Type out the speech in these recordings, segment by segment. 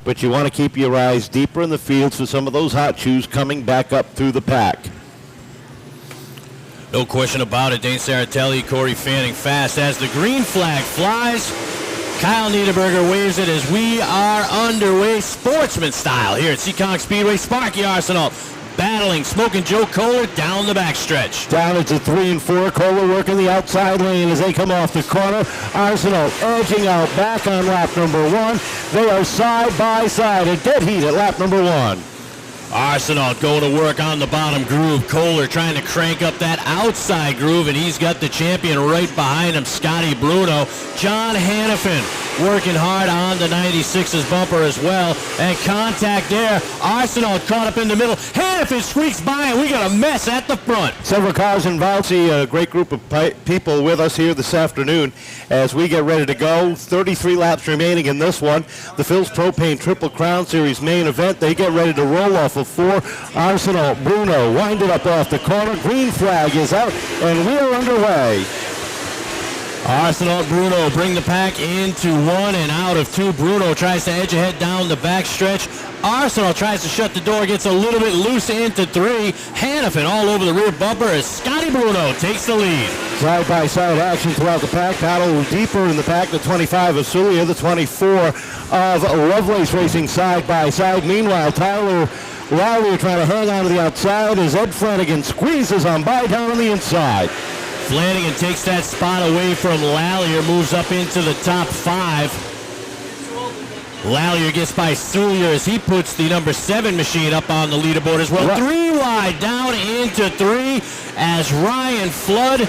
but you want to keep your eyes deeper in the fields for some of those hot shoes coming back up through the pack. No question about it. Dane Saratelli, Corey Fanning fast as the green flag flies. Kyle Niederberger waves it as we are underway sportsman style here at Seekonk Speedway. Sparky Arsenault battling Smoking Joe Kohler down the backstretch. Down into 3 and 4. Kohler working the outside lane as they come off the corner. Arsenault edging out back on lap number 1. They are side by side. A dead heat at lap number 1. Arsenault going to work on the bottom groove. Kohler trying to crank up that outside groove, and he's got the champion right behind him, Scotty Bruno. John Hannafin working hard on the 96's bumper as well. And contact there. Arsenault caught up in the middle. Hannafin squeaks by, and we got a mess at the front. Several cars involved. See a great group of people with us here this afternoon as we get ready to go. 33 laps remaining in this one. The Phil's Propane Triple Crown Series main event. They get ready to roll off of 4. Arsenault, Bruno winded up off the corner. Green flag is out, and we are underway. Arsenault, Bruno bring the pack into 1 and out of 2. Bruno tries to edge ahead down the backstretch. Arsenault tries to shut the door, gets a little bit loose into 3. Hannafin all over the rear bumper as Scotty Bruno takes the lead. Side-by-side action throughout the pack. Battle deeper in the pack. The 25 of Sulia, the 24 of Lovelace racing side-by-side. Meanwhile, Tyler Lally trying to hang on to the outside as Ed Flanagan squeezes on by down on the inside. Flanagan takes that spot away from Lallier, moves up into the top 5. Lallier gets by Sulier as he puts the number 7 machine up on the leaderboard as well. 3 wide down into 3 as Ryan Flood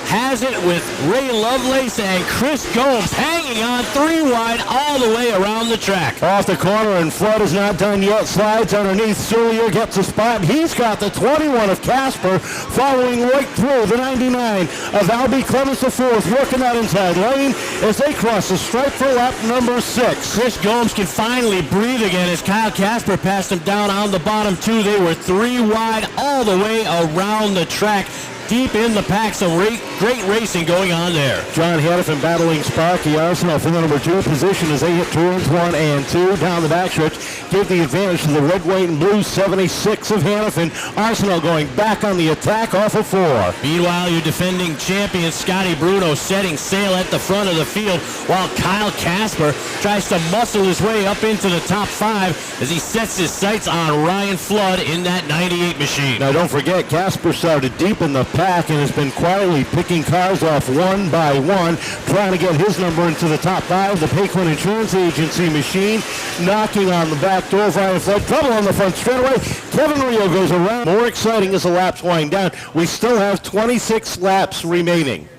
has it with Ray Lovelace and Chris Gomes hanging on 3 wide all the way around the track. Off the corner, and Flood is not done yet. Slides underneath. Sulier gets a spot. He's got the 21 of Casper following right through the 99 of Albie Clemens IV, working that inside lane as they cross the stripe for lap number 6. Chris Gomes can finally breathe again as Kyle Casper passed him down on the bottom 2. They were 3 wide all the way around the track. Deep in the pack, some great racing going on there. John Hannafin battling Sparky Arsenault for the number 2 position as they hit turns 1 and 2 down the backstretch. Give the advantage to the red, white, and blue 76 of Hannafin. Arsenault going back on the attack off of 4. Meanwhile, your defending champion Scotty Bruno setting sail at the front of the field while Kyle Casper tries to muscle his way up into the top 5 as he sets his sights on Ryan Flood in that 98 machine. Now don't forget, Casper started deep in the pack and has been quietly picking cars off one by one, trying to get his number into the top 5. The Paquin Insurance Agency machine knocking on the back door. Ryan Flood, trouble on the front straightaway. Kevin Rio goes around. More exciting as the laps wind down. We still have 26 laps remaining.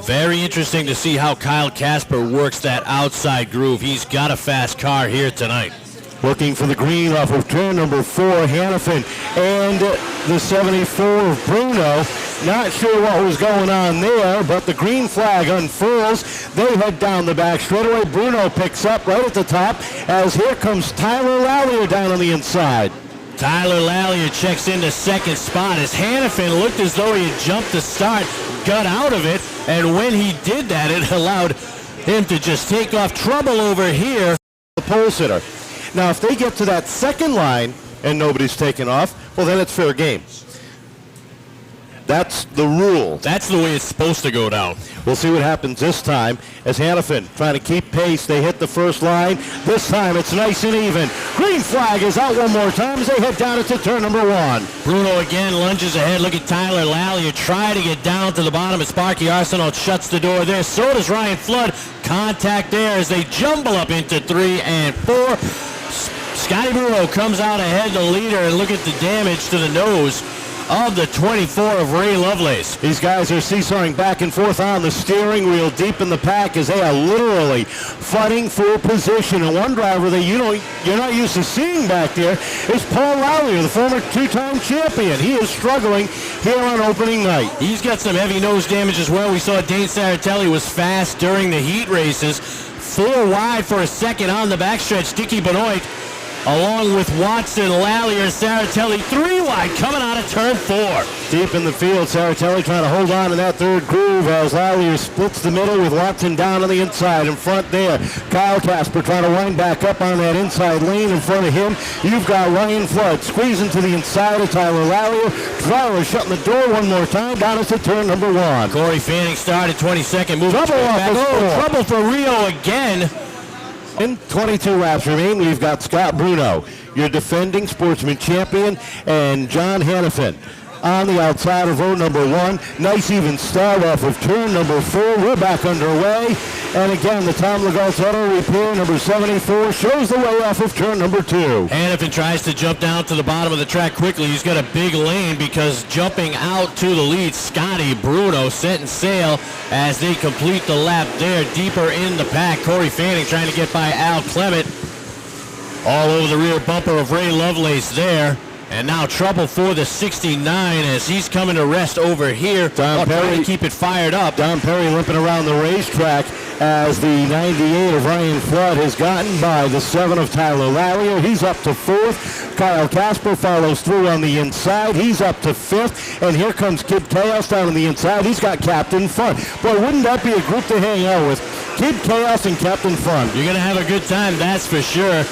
Very interesting to see how Kyle Casper works that outside groove. He's got a fast car here tonight. Looking for the green off of turn number 4, Hannafin, and the 74 of Bruno. Not sure what was going on there, but the green flag unfurls. They head down the back straightaway. Bruno picks up right at the top as here comes Tyler Lallier down on the inside. Tyler Lallier checks into 2nd spot as Hannafin looked as though he had jumped the start, got out of it, and when he did that, it allowed him to just take off. Trouble over here. The pole sitter. Now, if they get to that 2nd line and nobody's taken off, well, then it's fair game. That's the rule. That's the way it's supposed to go down. We'll see what happens this time as Hannafin trying to keep pace. They hit the first line. This time it's nice and even. Green flag is out one more time as they head down into turn number 1. Bruno again lunges ahead. Look at Tyler Lallier try to get down to the bottom as Sparky Arsenault shuts the door there. So does Ryan Flood. Contact there as they jumble up into 3 and 4. Scotty Bruno comes out ahead, the leader, and look at the damage to the nose of the 24 of Ray Lovelace. These guys are seesawing back and forth on the steering wheel deep in the pack as they are literally fighting for position. And one driver that you're not used to seeing back there is Paul Lallier, the former 2-time champion. He is struggling here on opening night. He's got some heavy nose damage as well. We saw Dane Saratelli was fast during the heat races. 4 wide for a second on the backstretch. Dickie Benoit along with Watson, Lallier, Saratelli, 3 wide coming out of turn 4. Deep in the field, Saratelli trying to hold on to that third groove as Lallier splits the middle with Watson down on the inside. In front there, Kyle Casper trying to wind back up on that inside lane. In front of him, you've got Ryan Flood squeezing to the inside of Tyler Lallier. Tyler shutting the door one more time. Down to turn number 1. Corey Fanning started 22nd, moving Trouble off back. the floor. Trouble for Rio again. In 22 laps remain, we've got Scott Bruno, your defending Sportsman champion, and John Hannafin on the outside of row number 1. Nice even start off of turn number 4. We're back underway. And again, the Tom Legault Auto Repair number 74 shows the way off of turn number 2. Hannafin tries to jump down to the bottom of the track quickly. He's got a big lane because jumping out to the lead, Scotty Bruno setting sail as they complete the lap there deeper in the pack. Corey Fanning trying to get by Al Clement. All over the rear bumper of Ray Lovelace there. And now trouble for the 69 as he's coming to rest over here. Don Perry trying to keep it fired up. Don Perry limping around the racetrack as the 98 of Ryan Flood has gotten by the 7 of Tyler Lallier. He's up to 4th. Kyle Casper follows through on the inside. He's up to 5th. And here comes Kid Chaos down on the inside. He's got Captain Fun. Boy, wouldn't that be a group to hang out with? Kid Chaos and Captain Fun. You're going to have a good time, that's for sure.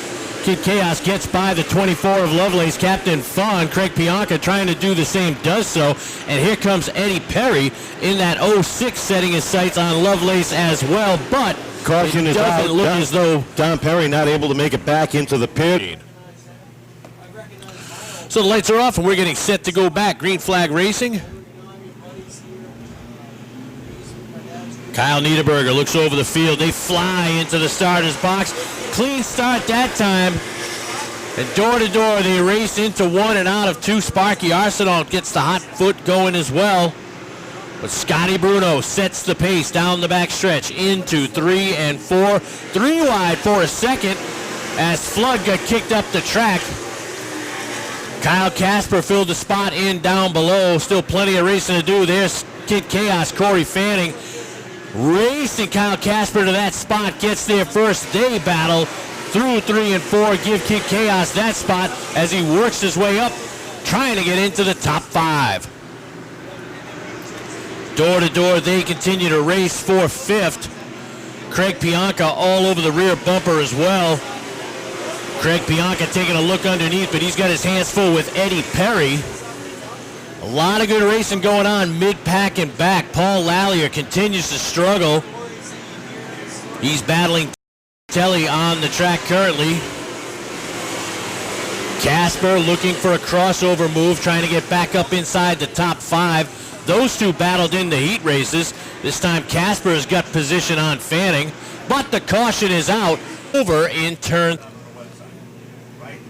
Kid Chaos gets by the 24 of Lovelace, Captain Fun. Craig Pianca trying to do the same, does so. And here comes Eddie Perry in that 06 setting his sights on Lovelace as well. But caution is out. Look as though Don Perry not able to make it back into the pit. So the lights are off and we're getting set to go back. Green flag racing. Kyle Niederberger looks over the field. They fly into the starter's box. Clean start that time. And door to door, they race into 1 and out of 2. Sparky Arsenal gets the hot foot going as well. But Scotty Bruno sets the pace down the back stretch into 3 and 4. 3 wide for a second as Flood got kicked up the track. Kyle Casper filled the spot in down below. Still plenty of racing to do. There's Kid Chaos, Corey Fanning. Racing Kyle Casper to that spot, gets there first. They battle through 3 and 4, give Kid Chaos that spot as he works his way up, trying to get into the top 5. Door to door, they continue to race for 5th. Craig Pianca all over the rear bumper as well. Craig Pianca taking a look underneath, but he's got his hands full with Eddie Perry. A lot of good racing going on mid-pack and back. Paul Lallier continues to struggle. He's battling Telly on the track currently. Casper looking for a crossover move, trying to get back up inside the top 5. Those two battled in the heat races. This time Casper has got position on Fanning, but the caution is out over in turn.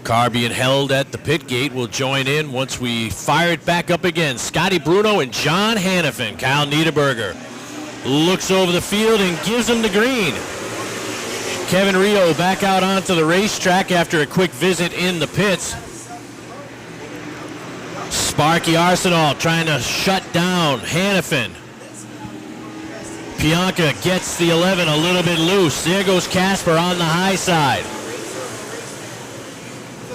Car being held at the pit gate will join in once we fire it back up again. Scotty Bruno and John Hannafin. Kyle Niederberger looks over the field and gives him the green. Kevin Rio back out onto the racetrack after a quick visit in the pits. Sparky Arsenal trying to shut down Hannafin. Pianca gets the 11 a little bit loose. There goes Casper on the high side.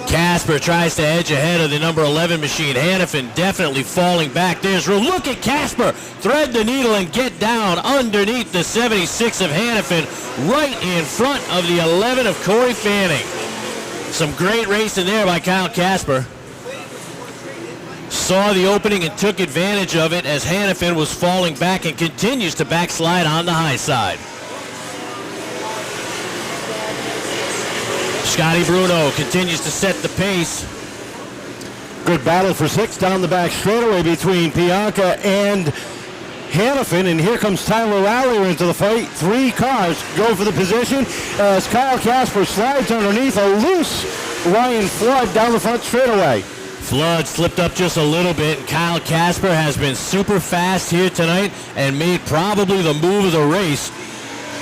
Casper tries to edge ahead of the number 11 machine. Hannafin definitely falling back. There's room. Look at Casper thread the needle and get down underneath the 76 of Hannafin, right in front of the 11 of Corey Fanning. Some great racing there by Kyle Casper. Saw the opening and took advantage of it as Hannafin was falling back and continues to backslide on the high side. Scotty Bruno continues to set the pace. Good battle for 6 down the back straightaway between Pianca and Hannafin, and here comes Tyler Lallier into the fight. 3 cars go for the position as Kyle Casper slides underneath a loose Ryan Flood down the front straightaway. Flood slipped up just a little bit, and Kyle Casper has been super fast here tonight and made probably the move of the race,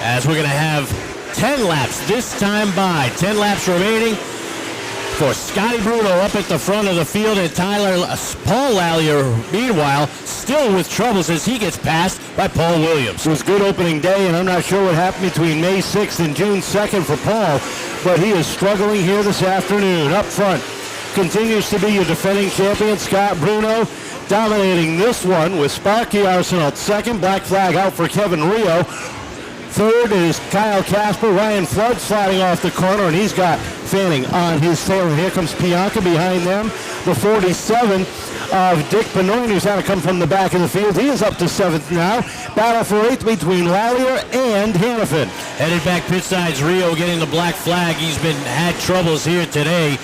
as we're going to have 10 laps this time by. 10 laps remaining. for. Scotty Bruno up at the front of the field, and Paul Lallier, meanwhile, still with troubles as he gets passed by Paul Williams. It was a good opening day, and I'm not sure what happened between May 6th and June 2nd for Paul, but he is struggling here this afternoon. Up front continues to be your defending champion, Scott Bruno, dominating this one with Sparky Arsenault second. Black flag out for Kevin Rio. Third is Kyle Casper. Ryan Flood sliding off the corner, and he's got Fanning on his tail. And here comes Pianca behind them. The 47 of Dick Benoit, who's had to come from the back of the field. He is up to 7th now. Battle for 8th between Lallier and Hannafin. Headed back pit sides, Rio getting the black flag. He's had troubles here today.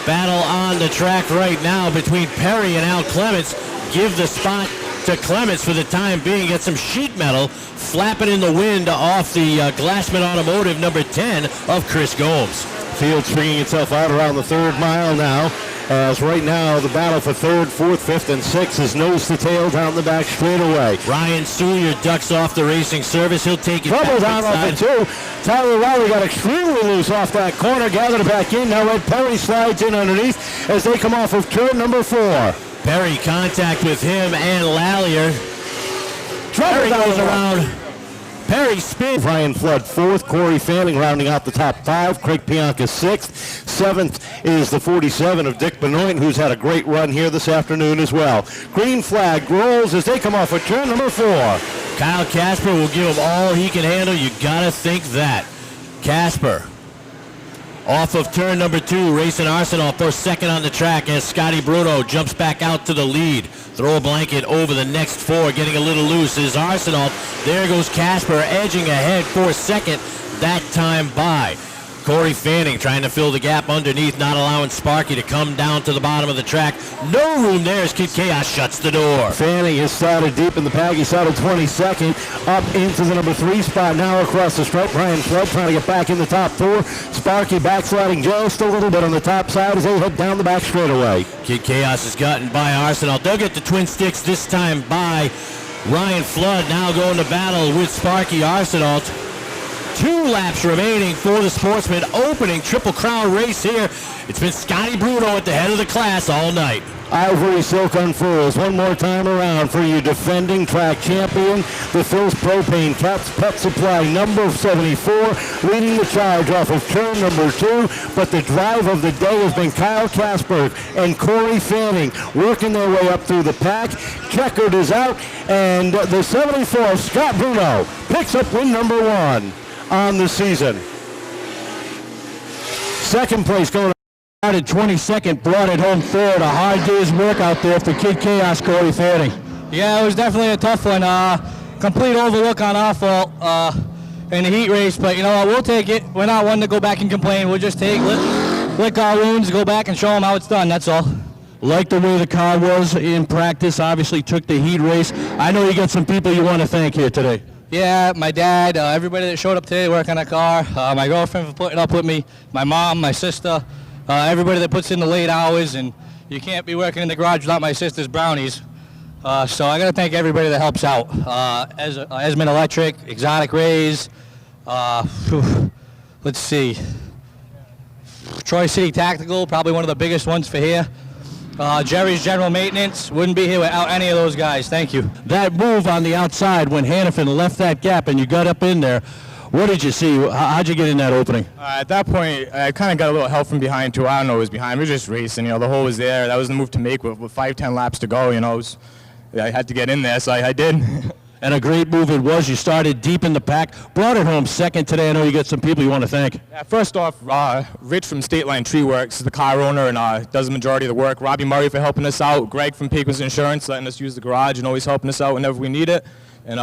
Battle on the track right now between Perry and Al Clements. Give the spot to Clements for the time being. Get some sheet metal flapping in the wind off the Glassman Automotive number 10 of Chris Gomes. Field stringing itself out around the 3rd mile now, as right now the battle for 3rd, 4th, 5th, and 6th is nose to tail down the back straightaway. Ryan Sewell ducks off the racing service. He'll take it Trouble down off the 2. Tyler Lowry got extremely loose off that corner, gathered it back in. Now Ed Perry slides in underneath as they come off of turn number 4. Perry contact with him and Lallier. Perry goes around. Perry spins. Ryan Flood 4th, Corey Fanning rounding out the top 5, Craig Pianca 6th. 7th is the 47 of Dick Benoit, who's had a great run here this afternoon as well. Green flag rolls as they come off of turn number 4. Kyle Casper will give him all he can handle. You gotta think that. Casper off of turn number 2, racing Arsenault for 2nd on the track as Scotty Bruno jumps back out to the lead. Throw a blanket over the next 4, getting a little loose is Arsenault. There goes Casper edging ahead for 2nd, that time by Corey Fanning trying to fill the gap underneath, not allowing Sparky to come down to the bottom of the track. No room there as Kid Chaos shuts the door. Fanning has started deep in the pack. He started 22nd, up into the number 3 spot. Now across the stripe, Brian Flood trying to get back in the top 4. Sparky backsliding just a little bit on the top side as they head down the back straightaway. Kid Chaos has gotten by Arsenault. They'll get the twin sticks this time by Ryan Flood. Now going to battle with Sparky Arsenault. 2 laps remaining for the Sportsman. Opening Triple Crown race here. It's been Scotty Bruno at the head of the class all night. Ivory Silk unfurls one more time around for your defending track champion, the Phil's Propane Caps Pet Supply number 74, leading the charge off of turn number 2. But the drive of the day has been Kyle Casper and Corey Fanning working their way up through the pack. Checkered is out, and the 74 Scott Bruno picks up win number 1 on the season. Second place going started 22nd, brought it home 3rd. A hard day's work out there for Kid Chaos, Corey Fanning. Yeah, it was definitely a tough one. Complete overlook on our fault in the heat race, but you know what, we'll take it. We're not one to go back and complain. We'll just lick our wounds, go back and show them how it's done, that's all. Like the way the car was in practice, obviously took the heat race. I know you got some people you want to thank here today. Yeah, my dad, everybody that showed up today to work on the car, my girlfriend for putting up with me, my mom, my sister, everybody that puts in the late hours, and you can't be working in the garage without my sister's brownies. So I got to thank everybody that helps out. Esmond Electric, Exotic Rays, let's see, Troy City Tactical, probably one of the biggest ones for here. Jerry's General Maintenance, wouldn't be here without any of those guys. Thank you. That move on the outside when Hannafin left that gap and you got up in there, what did you see? How'd you get in that opening? At that point, I kind of got a little help from behind, too. I don't know what was behind. We were just racing. You know, the hole was there. That was the move to make with 5-10 laps to go. You know, I had to get in there, so I did. And a great move it was. You started deep in the pack, brought it home 2nd today. I know you got some people you want to thank. Yeah, first off, Rich from State Line Tree Works, the car owner, and does the majority of the work. Robbie Murray for helping us out. Greg from Pecos Insurance letting us use the garage and always helping us out whenever we need it. And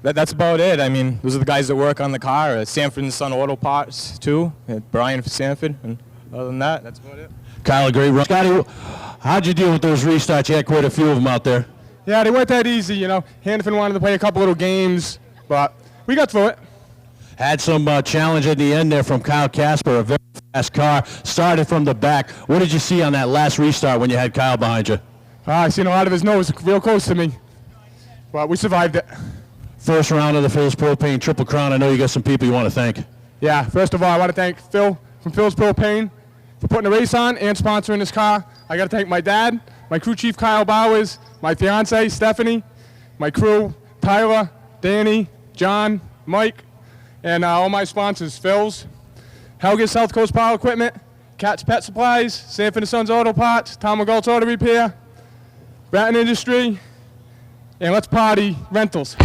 that's about it. I mean, those are the guys that work on the car. Sanford and Son Auto Parts, too. Brian for Sanford. And other than that, that's about it. Kyle, a great run. Scotty, how'd you deal with those restarts? You had quite a few of them out there. Yeah, they weren't that easy, you know. Hannafin wanted to play a couple little games, but we got through it. Had some challenge at the end there from Kyle Casper, a very fast car. Started from the back. What did you see on that last restart when you had Kyle behind you? I seen a lot of his nose real close to me, but we survived it. First round of the Phil's Propane Triple Crown. I know you got some people you want to thank. Yeah, first of all, I want to thank Phil from Phil's Propane. for putting the race on and sponsoring this car. I got to thank my dad, my crew chief Kyle Bowers, my fiance Stephanie, my crew Tyler, Danny, John, Mike, and all my sponsors, Phil's, Helga's South Coast Power Equipment, Cat's Pet Supplies, Sanford & Sons Auto Parts, Tom McGault's Auto Repair, Bratton Industry, and Let's Party Rentals.